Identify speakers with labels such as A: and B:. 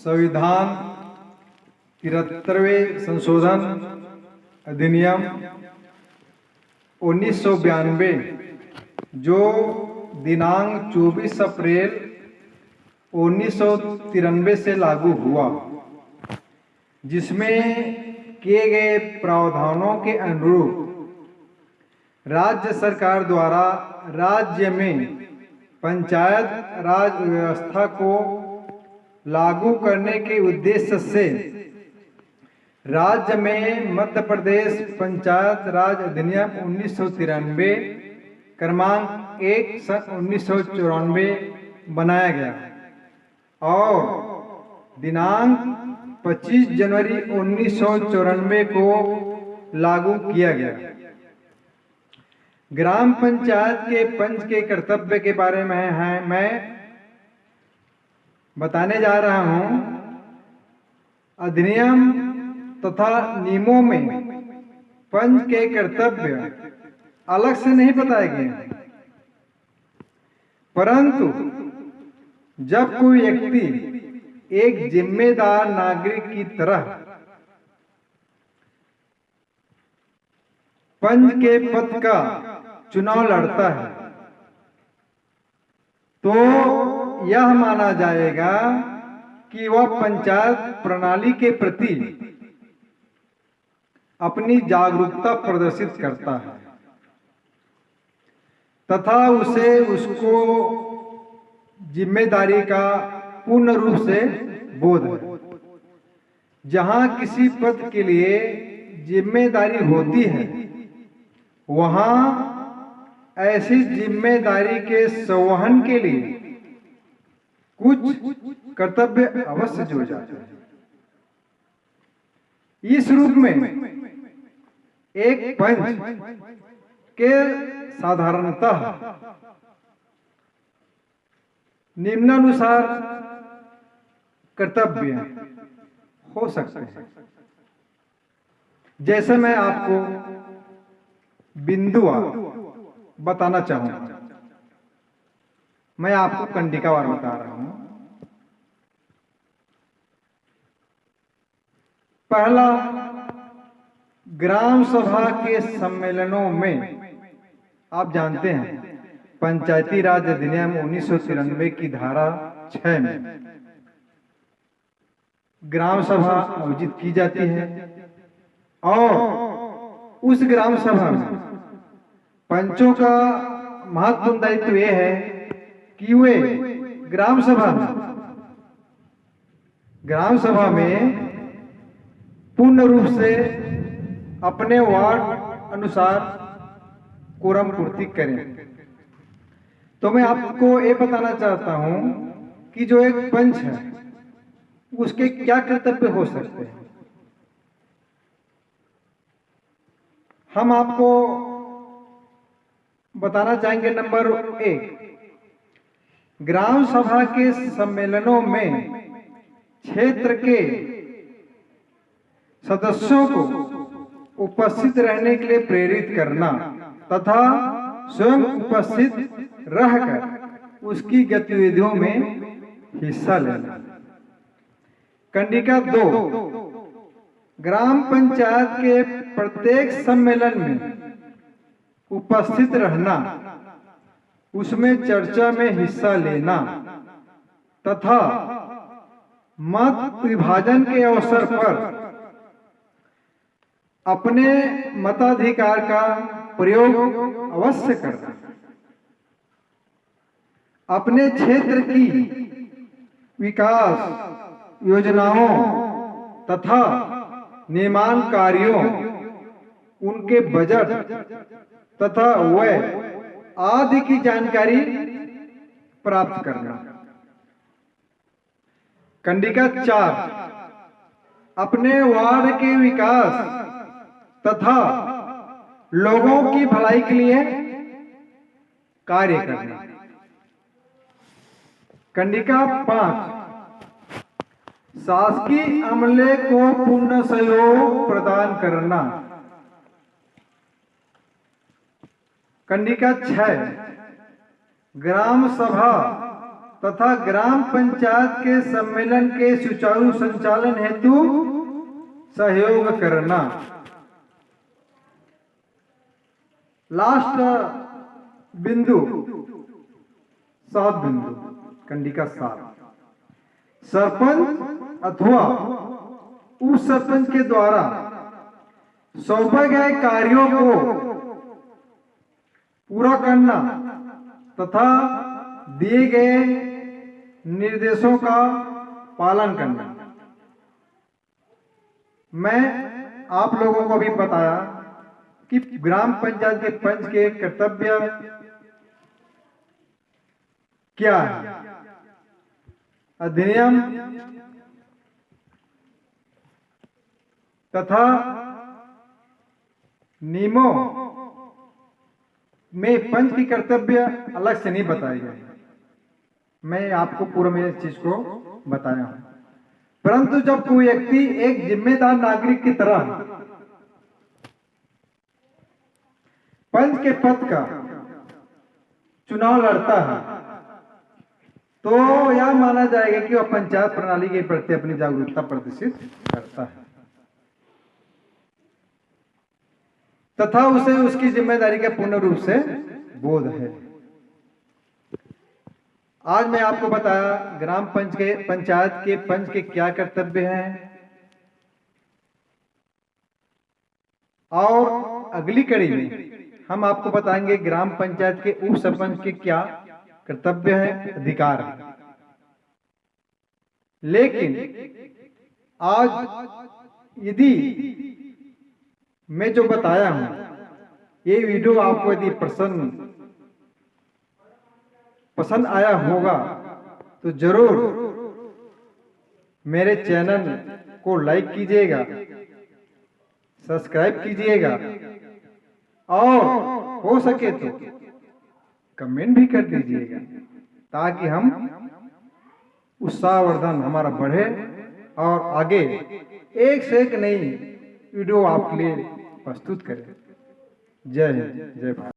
A: संविधान 73वें संशोधन अधिनियम 1992 जो दिनांक 24 अप्रैल 1993 से लागू हुआ, जिसमें किए गए प्रावधानों के अनुरूप राज्य सरकार द्वारा राज्य में पंचायत राज व्यवस्था को लागू करने के उद्देश्य से राज्य में मध्य प्रदेश पंचायत राज अधिनियम 1993 क्रमांक 1 सन 1994 बनाया गया और दिनांक 25 जनवरी 1994 को लागू किया गया। ग्राम पंचायत के पंच के कर्तव्य के बारे में मैं बताने जा रहा हूं। अधिनियम तथा नियमों में पंच के कर्तव्य अलग से नहीं बताए गए, परंतु जब कोई व्यक्ति एक जिम्मेदार नागरिक की तरह पंच के पद का चुनाव लड़ता है तो यह माना जाएगा कि वह पंचायत प्रणाली के प्रति अपनी जागरूकता प्रदर्शित करता है तथा उसे उसको जिम्मेदारी का पूर्ण रूप से बोध है। जहां किसी पद के लिए जिम्मेदारी होती है, वहां ऐसी जिम्मेदारी के संवहन के लिए कुछ कर्तव्य अवश्य जुड़ जाते हैं। इस रूप में एक पंच के साधारणतः निम्नानुसार कर्तव्य हो सकते हैं, जैसे मैं आपको बिंदुवार बताना चाहूंगा। मैं आपको कंडिकावार बता रहा हूं। पहला, ग्राम सभा के सम्मेलनों में आप जानते हैं पंचायती राज अधिनियम 1993 की धारा 6 में ग्राम सभा आयोजित की जाती है और उस ग्राम सभा में पंचों का महत्वपूर्ण दायित्व यह है कि वे ग्राम सभा में पूर्ण रूप से अपने वार्ड अनुसार कोरम पूर्ति करें। तो मैं आपको ये बताना चाहता हूं कि जो एक पंच है उसके क्या कर्तव्य हो सकते हैं। हम आपको बताना चाहेंगे। नंबर 1, ग्राम सभा के सम्मेलनों में क्षेत्र के सदस्यों को उपस्थित रहने के लिए प्रेरित करना तथा स्वयं उपस्थित रहकर उसकी गतिविधियों में हिस्सा लेना। कंडिका 2, ग्राम पंचायत के प्रत्येक सम्मेलन में उपस्थित रहना, उसमें चर्चा में हिस्सा लेना तथा मत विभाजन के अवसर पर अपने मताधिकार का प्रयोग अवश्य करना। अपने क्षेत्र की विकास योजनाओं तथा निर्माण कार्यों, उनके बजट तथा व्यय आदि की जानकारी प्राप्त करना। कंडिका 4, अपने वार्ड के विकास तथा लोगों की भलाई के लिए कार्य करना। कंडिका 5, शासकीय अमले को पूर्ण सहयोग प्रदान करना। कंडिका 6, ग्राम सभा तथा ग्राम पंचायत के सम्मेलन के सुचारू संचालन हेतु सहयोग करना। लास्ट बिंदु 7 बिंदु, कंडिका 7, सरपंच अथवा उप सरपंच के द्वारा सौंपे गए कार्यों को पूरा करना तथा दिए गए निर्देशों का पालन करना। मैं आप लोगों को भी बताया कि ग्राम पंचायत के पंच के कर्तव्य क्या है। अधिनियम तथा नियमों में पंच की कर्तव्य अलग से नहीं बताए गए, मैं आपको पूरा में इस चीज को बताया हूं। परंतु जब कोई व्यक्ति एक जिम्मेदार नागरिक की तरह पंच के पद का चुनाव लड़ता है तो यह माना जाएगा कि वह पंचायत प्रणाली के प्रति अपनी जागरूकता प्रदर्शित करता है तथा उसे उसकी जिम्मेदारी का पूर्ण रूप से बोध है। आज मैं आपको बताया ग्राम पंचायत के पंच के क्या कर्तव्य हैं, और अगली कड़ी में हम आपको बताएंगे ग्राम पंचायत के उप सरपंच के क्या कर्तव्य है, अधिकार है। लेकिन आज यदि मैं जो बताया हूं ये वीडियो आपको यदि पसंद आया होगा तो जरूर मेरे चैनल को लाइक कीजिएगा, सब्सक्राइब कीजिएगा और हो सके तो कमेंट भी कर दीजिएगा ताकि हम उत्साहवर्धन हमारा बढ़े और आगे एक से एक नई वीडियो आपके लिए प्रस्तुत करें। जय हिंद, जय भारत।